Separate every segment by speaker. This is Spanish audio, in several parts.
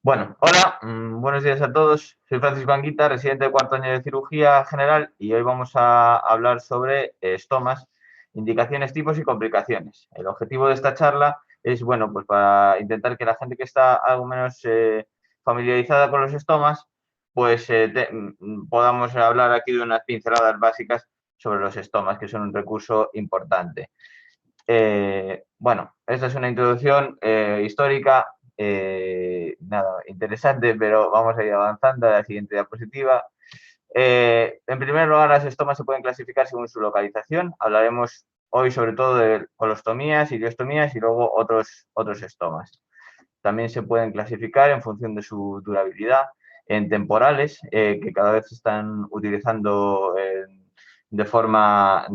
Speaker 1: Bueno, hola, buenos días a todos. Soy Francisco Anguita, residente de cuarto año de cirugía general y hoy vamos a hablar sobre estomas, indicaciones, tipos y complicaciones. El objetivo de esta charla es, bueno, pues para intentar que la gente que está algo menos familiarizada con los estomas, pues podamos hablar aquí de unas pinceladas básicas sobre los estomas, que son un recurso importante. Bueno, esta es una introducción histórica, nada interesante, pero vamos a ir avanzando a la siguiente diapositiva. En primer lugar, las estomas se pueden clasificar según su localización. Hablaremos hoy sobre todo de colostomías, iliostomías y luego otros estomas. También se pueden clasificar en función de su durabilidad en temporales, que cada vez se están utilizando de forma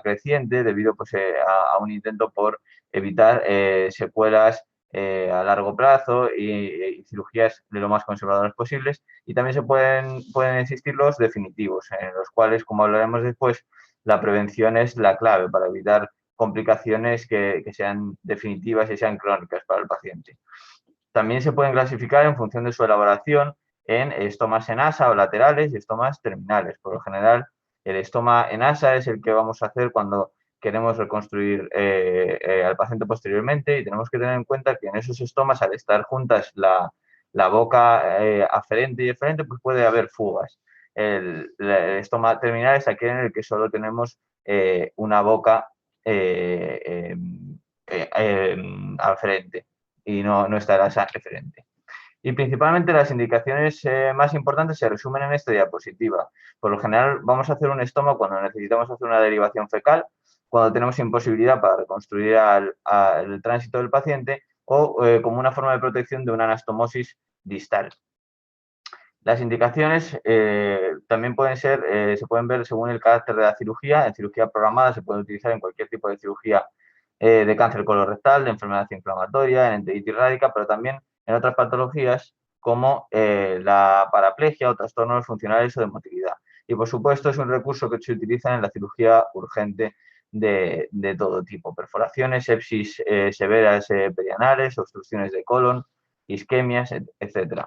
Speaker 1: creciente debido pues, a un intento por evitar secuelas a largo plazo y cirugías de lo más conservadoras posibles. Y también pueden existir los definitivos, en los cuales, como hablaremos después, la prevención es la clave para evitar complicaciones que sean definitivas y sean crónicas para el paciente. También se pueden clasificar en función de su elaboración en estomas en asa o laterales y estomas terminales. Por lo general, el estoma en asa es el que vamos a hacer cuando queremos reconstruir al paciente posteriormente, y tenemos que tener en cuenta que en esos estomas, al estar juntas la boca aferente y eferente, pues puede haber fugas. El estoma terminal es aquel en el que solo tenemos una boca aferente y no estará esa referente. Y principalmente las indicaciones más importantes se resumen en esta diapositiva. Por lo general vamos a hacer un estoma cuando necesitamos hacer una derivación fecal, cuando tenemos imposibilidad para reconstruir el tránsito del paciente o como una forma de protección de una anastomosis distal. Las indicaciones también se pueden ver según el carácter de la cirugía. En cirugía programada se puede utilizar en cualquier tipo de cirugía de cáncer colorectal, de enfermedad inflamatoria, en enteritis rádica, pero también en otras patologías como la paraplegia o trastornos funcionales o de motilidad. Y por supuesto es un recurso que se utiliza en la cirugía urgente de todo tipo: perforaciones, sepsis severas perianales, obstrucciones de colon, isquemias, etcétera.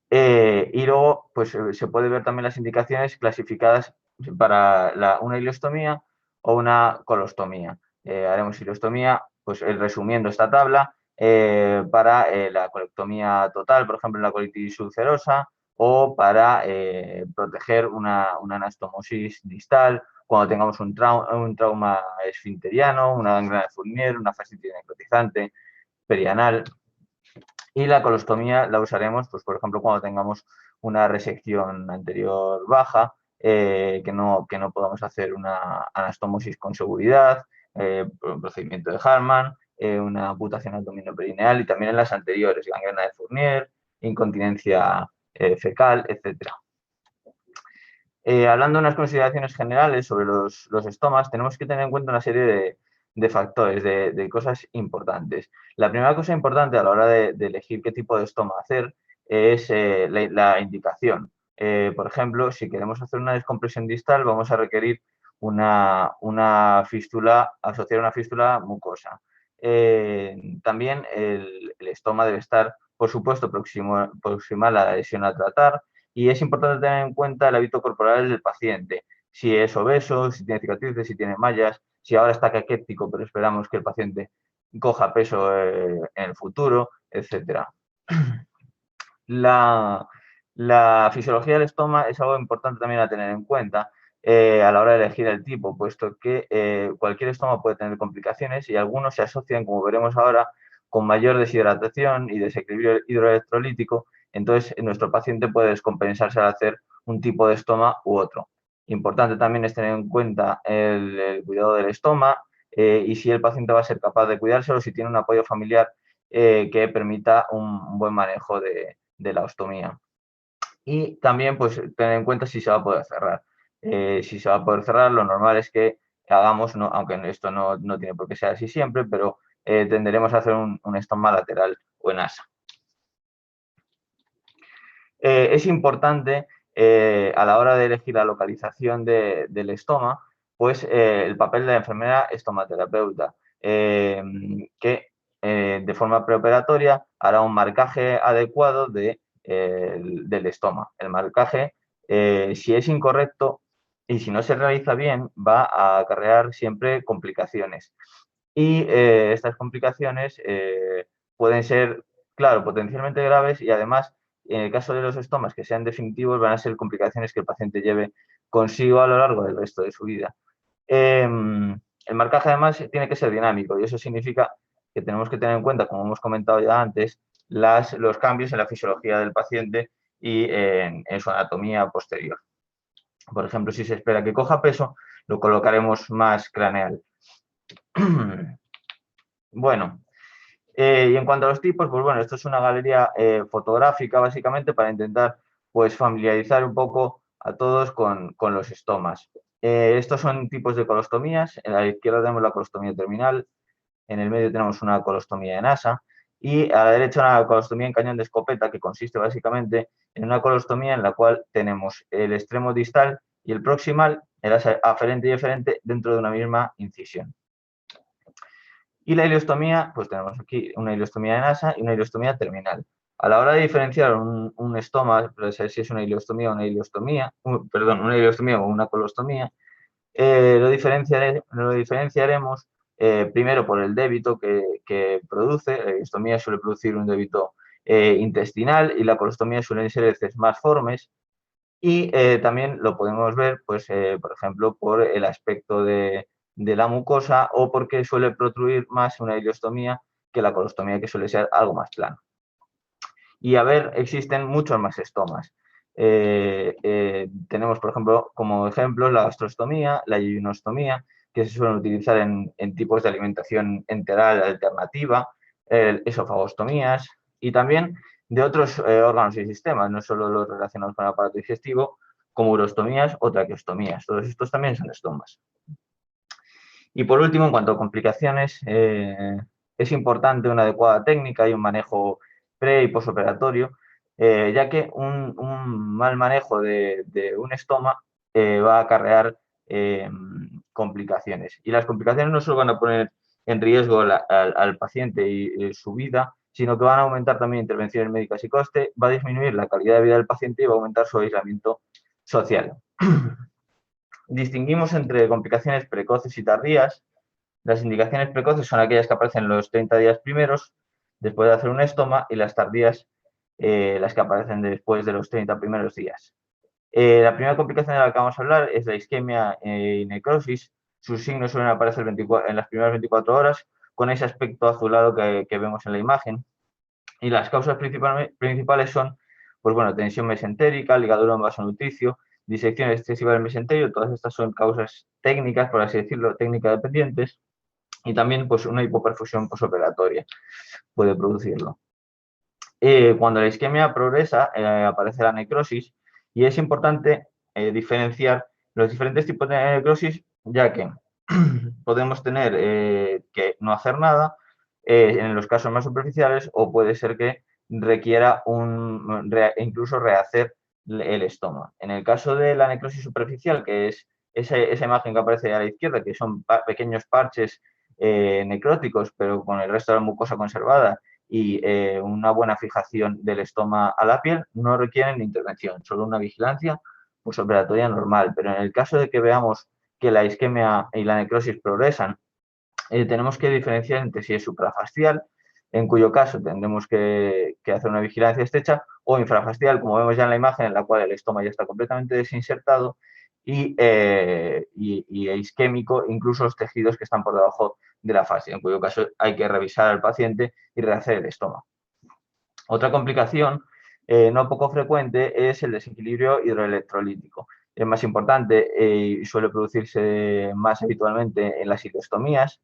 Speaker 1: Y luego, pues se puede ver también las indicaciones clasificadas para una ileostomía o una colostomía. Haremos ileostomía, pues resumiendo esta tabla, para la colectomía total, por ejemplo, en la colitis ulcerosa, o para proteger una anastomosis distal, cuando tengamos un trauma esfinteriano, una gangrena de Fournier, una fascitis necrotizante perianal. Y la colostomía la usaremos, pues, por ejemplo, cuando tengamos una resección anterior baja, que no podamos hacer una anastomosis con seguridad, un procedimiento de Hartmann, una amputación abdominoperineal, y también en las anteriores, gangrena de Fournier, incontinencia fecal, etc. Hablando de unas consideraciones generales sobre los estomas, tenemos que tener en cuenta una serie de factores, de cosas importantes. La primera cosa importante a la hora de elegir qué tipo de estoma hacer es la indicación. Por ejemplo, si queremos hacer una descompresión distal, vamos a requerir una fístula, asociar una fístula mucosa. También el estoma debe estar, por supuesto, proximal a la lesión a tratar, y es importante tener en cuenta el hábito corporal del paciente: si es obeso, si tiene cicatrices, si tiene mallas, si ahora está caquético, pero esperamos que el paciente coja peso en el futuro, etc. La fisiología del estoma es algo importante también a tener en cuenta a la hora de elegir el tipo, puesto que cualquier estoma puede tener complicaciones, y algunos se asocian, como veremos ahora, con mayor deshidratación y desequilibrio hidroelectrolítico. Entonces, nuestro paciente puede descompensarse al hacer un tipo de estoma u otro. Importante también es tener en cuenta el cuidado del estoma y si el paciente va a ser capaz de cuidárselo, si tiene un apoyo familiar que permita un buen manejo de la ostomía. Y también, pues, tener en cuenta si se va a poder cerrar. Si se va a poder cerrar, lo normal es que hagamos, aunque esto no tiene por qué ser así siempre, pero tenderemos a hacer un estoma lateral o en asa. Es importante a la hora de elegir la localización del estoma, pues el papel de la enfermera estomaterapeuta, que de forma preoperatoria hará un marcaje adecuado del estoma. El marcaje, si es incorrecto y si no se realiza bien, va a acarrear siempre complicaciones. Y estas complicaciones pueden ser, claro, potencialmente graves y además, en el caso de los estomas que sean definitivos, van a ser complicaciones que el paciente lleve consigo a lo largo del resto de su vida. El marcaje además tiene que ser dinámico y eso significa que tenemos que tener en cuenta, como hemos comentado ya antes, los cambios en la fisiología del paciente y en su anatomía posterior. Por ejemplo, si se espera que coja peso, lo colocaremos más craneal. Bueno, y en cuanto a los tipos, pues bueno, esto es una galería fotográfica básicamente para intentar pues familiarizar un poco a todos con los estomas. Estos son tipos de colostomías. En la izquierda tenemos la colostomía terminal, en el medio tenemos una colostomía de NASA y a la derecha una colostomía en cañón de escopeta que consiste básicamente en una colostomía en la cual tenemos el extremo distal y el proximal, el aferente y eferente dentro de una misma incisión. Y la ileostomía, pues tenemos aquí una ileostomía de NASA y una ileostomía terminal. A la hora de diferenciar un estoma, para saber si es una ileostomía o una ileostomía, una ileostomía o una colostomía, lo diferenciaremos primero por el débito que produce. La ileostomía suele producir un débito intestinal y la colostomía suelen ser heces más formes. Y también lo podemos ver, pues, por ejemplo, por el aspecto de la mucosa o porque suele protruir más una ileostomía que la colostomía, que suele ser algo más plano. Y a ver, existen muchos más estomas. Tenemos, por ejemplo, como ejemplos la gastrostomía, la yeyunostomía, que se suelen utilizar en tipos de alimentación enteral alternativa, esofagostomías y también de otros órganos y sistemas, no solo los relacionados con el aparato digestivo, como urostomías o traqueostomías. Todos estos también son estomas. Y por último, en cuanto a complicaciones, es importante una adecuada técnica y un manejo pre y posoperatorio, ya que un mal manejo de un estoma va a acarrear complicaciones. Y las complicaciones no solo van a poner en riesgo al paciente y su vida, sino que van a aumentar también intervenciones médicas y coste, va a disminuir la calidad de vida del paciente y va a aumentar su aislamiento social. Distinguimos entre complicaciones precoces y tardías. Las indicaciones precoces son aquellas que aparecen en los 30 días primeros, después de hacer un estoma, y las tardías, las que aparecen después de los 30 primeros días. La primera complicación de la que vamos a hablar es la isquemia y necrosis. Sus signos suelen aparecer en las primeras 24 horas, con ese aspecto azulado que vemos en la imagen. Y las causas principales son, pues bueno, tensión mesentérica, ligadura en vaso nutricio, disección excesiva del mesenterio. Todas estas son causas técnicas, por así decirlo, técnica dependientes. Y también pues una hipoperfusión posoperatoria puede producirlo. Cuando la isquemia progresa, aparece la necrosis y es importante diferenciar los diferentes tipos de necrosis, ya que podemos tener que no hacer nada en los casos más superficiales, o puede ser que requiera incluso rehacer el estoma. En el caso de la necrosis superficial, que es esa imagen que aparece a la izquierda, que son pequeños parches necróticos, pero con el resto de la mucosa conservada y una buena fijación del estoma a la piel, no requieren intervención, solo una vigilancia posoperatoria normal. Pero en el caso de que veamos que la isquemia y la necrosis progresan, tenemos que diferenciar entre si es suprafascial, en cuyo caso tendremos que hacer una vigilancia estrecha, o infrafascial, como vemos ya en la imagen, en la cual el estoma ya está completamente desinsertado y isquémico, incluso los tejidos que están por debajo de la fascia, en cuyo caso hay que revisar al paciente y rehacer el estoma. Otra complicación no poco frecuente es el desequilibrio hidroelectrolítico. Es más importante y suele producirse más habitualmente en las ileostomías.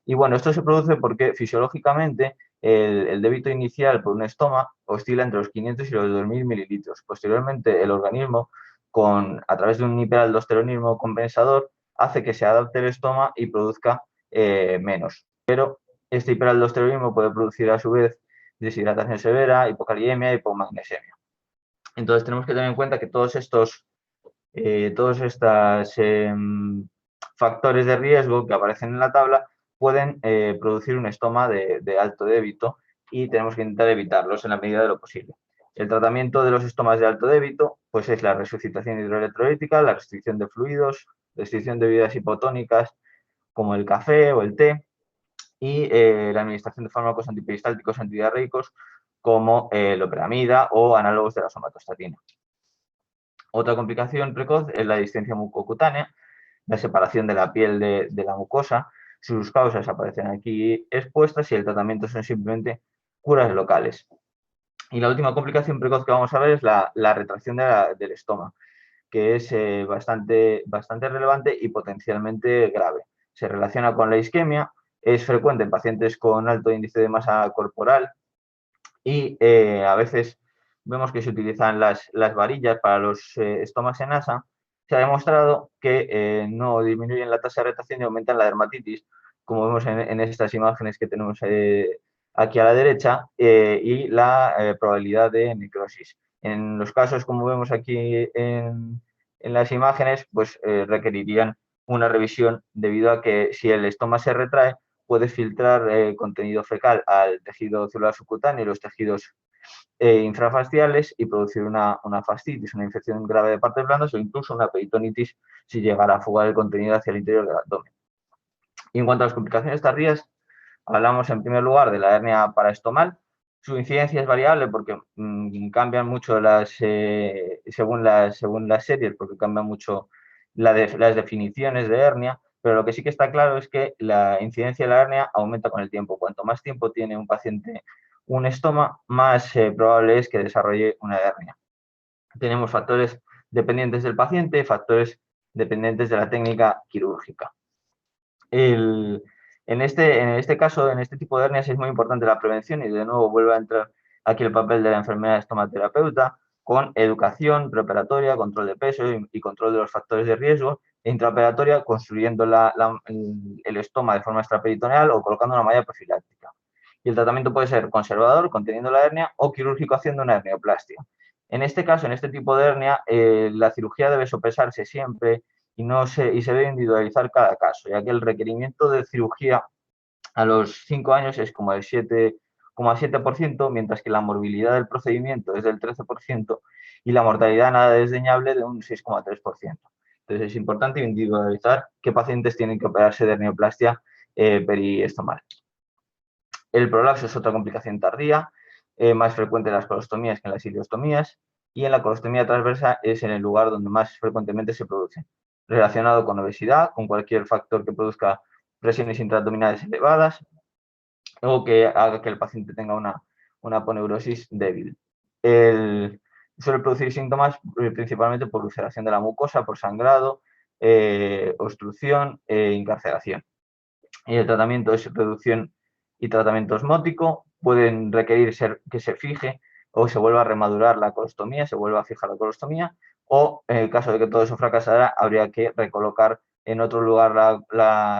Speaker 1: Y bueno, esto se produce porque fisiológicamente el débito inicial por un estoma oscila entre los 500 y los 2000 mililitros. Posteriormente, el organismo, a través de un hiperaldosteronismo compensador, hace que se adapte el estoma y produzca menos. Pero este hiperaldosteronismo puede producir a su vez deshidratación severa, hipokaliemia, hipomagnesemia. Entonces tenemos que tener en cuenta que todos estos factores de riesgo que aparecen en la tabla pueden producir un estoma de alto débito y tenemos que intentar evitarlos en la medida de lo posible. El tratamiento de los estomas de alto débito pues es la resucitación hidroelectrolítica, la restricción de fluidos, restricción de bebidas hipotónicas como el café o el té y la administración de fármacos antiperistálticos antidiarreicos como loperamida o análogos de la somatostatina. Otra complicación precoz es la distensia mucocutánea, la separación de la piel de la mucosa. Sus causas aparecen aquí expuestas y el tratamiento son simplemente curas locales. Y la última complicación precoz que vamos a ver es la retracción del estómago, que es bastante relevante y potencialmente grave. Se relaciona con la isquemia, es frecuente en pacientes con alto índice de masa corporal y a veces vemos que se utilizan las varillas para los estomas en asa. Se ha demostrado que no disminuyen la tasa de retracción y aumentan la dermatitis, como vemos en estas imágenes que tenemos aquí a la derecha, y la probabilidad de necrosis. En los casos, como vemos aquí en las imágenes, pues requerirían una revisión debido a que si el estómago se retrae, puede filtrar contenido fecal al tejido celular subcutáneo y los tejidos infrafasciales y producir una fascitis, una infección grave de partes blandas o incluso una peritonitis si llegara a fugar el contenido hacia el interior del abdomen. Y en cuanto a las complicaciones tardías, hablamos en primer lugar de la hernia paraestomal. Su incidencia es variable porque cambian mucho según las series, porque cambian mucho las definiciones de hernia, pero lo que sí que está claro es que la incidencia de la hernia aumenta con el tiempo. Cuanto más tiempo tiene un paciente un estoma, más probable es que desarrolle una hernia. Tenemos factores dependientes del paciente, factores dependientes de la técnica quirúrgica. En este caso, en este tipo de hernias es muy importante la prevención y de nuevo vuelve a entrar aquí el papel de la enfermera estomaterapeuta con educación preoperatoria, control de peso y control de los factores de riesgo e intraoperatoria construyendo el estoma de forma extraperitoneal o colocando una malla profiláctica. Y el tratamiento puede ser conservador, conteniendo la hernia, o quirúrgico haciendo una hernioplastia. En este caso, en este tipo de hernia, la cirugía debe sopesarse siempre y se debe individualizar cada caso, ya que el requerimiento de cirugía a los 5 años es como el 7,7%, mientras que la morbilidad del procedimiento es del 13% y la mortalidad nada desdeñable de un 6,3%. Entonces es importante individualizar qué pacientes tienen que operarse de hernioplastia periestomal. El prolapso es otra complicación tardía, más frecuente en las colostomías que en las ileostomías, y en la colostomía transversa es en el lugar donde más frecuentemente se produce, relacionado con obesidad, con cualquier factor que produzca presiones intraabdominales elevadas o que haga que el paciente tenga una aponeurosis débil. Suele producir síntomas principalmente por ulceración de la mucosa, por sangrado, obstrucción e incarceración. Y el tratamiento es reducción y tratamiento osmótico. Pueden requerir que se fije o se vuelva a remadurar la colostomía, se vuelva a fijar la colostomía, o en el caso de que todo eso fracasara, habría que recolocar en otro lugar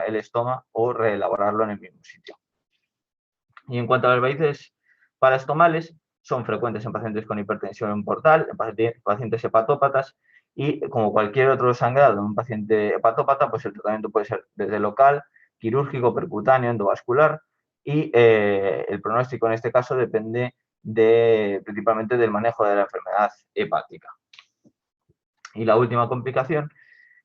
Speaker 1: el estoma o reelaborarlo en el mismo sitio. Y en cuanto a las varices paraestomales, son frecuentes en pacientes con hipertensión portal, en pacientes hepatópatas, y como cualquier otro sangrado en un paciente hepatópata, pues el tratamiento puede ser desde local, quirúrgico, percutáneo, endovascular, y el pronóstico en este caso depende principalmente del manejo de la enfermedad hepática. Y la última complicación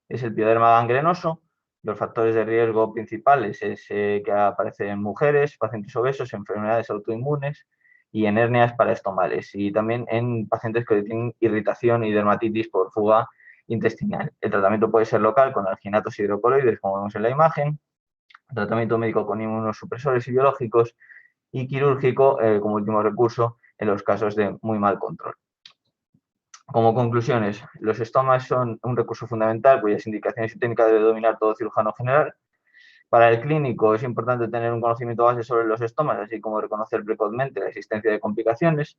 Speaker 1: es el pioderma gangrenoso. Los factores de riesgo principales es que aparecen en mujeres, pacientes obesos, enfermedades autoinmunes y en hernias paraestomales, y también en pacientes que tienen irritación y dermatitis por fuga intestinal. El tratamiento puede ser local con alginatos hidrocoloides, como vemos en la imagen, tratamiento médico con inmunosupresores y biológicos, y quirúrgico como último recurso en los casos de muy mal control. Como conclusiones, los estomas son un recurso fundamental cuyas indicaciones y técnicas debe dominar todo cirujano general. Para el clínico es importante tener un conocimiento base sobre los estomas, así como reconocer precozmente la existencia de complicaciones.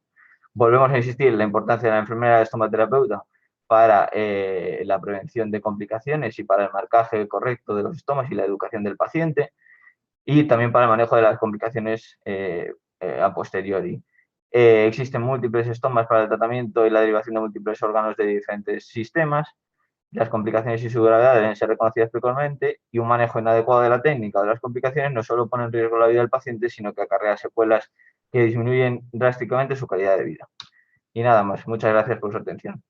Speaker 1: Volvemos a insistir en la importancia de la enfermera estomaterapeuta para la prevención de complicaciones y para el marcaje correcto de los estomas y la educación del paciente, y también para el manejo de las complicaciones a posteriori. Existen múltiples estomas para el tratamiento y la derivación de múltiples órganos de diferentes sistemas, Las complicaciones y su gravedad deben ser reconocidas precozmente y un manejo inadecuado de la técnica o de las complicaciones no solo pone en riesgo la vida del paciente, sino que acarrea secuelas que disminuyen drásticamente su calidad de vida. Y nada más. Muchas gracias por su atención.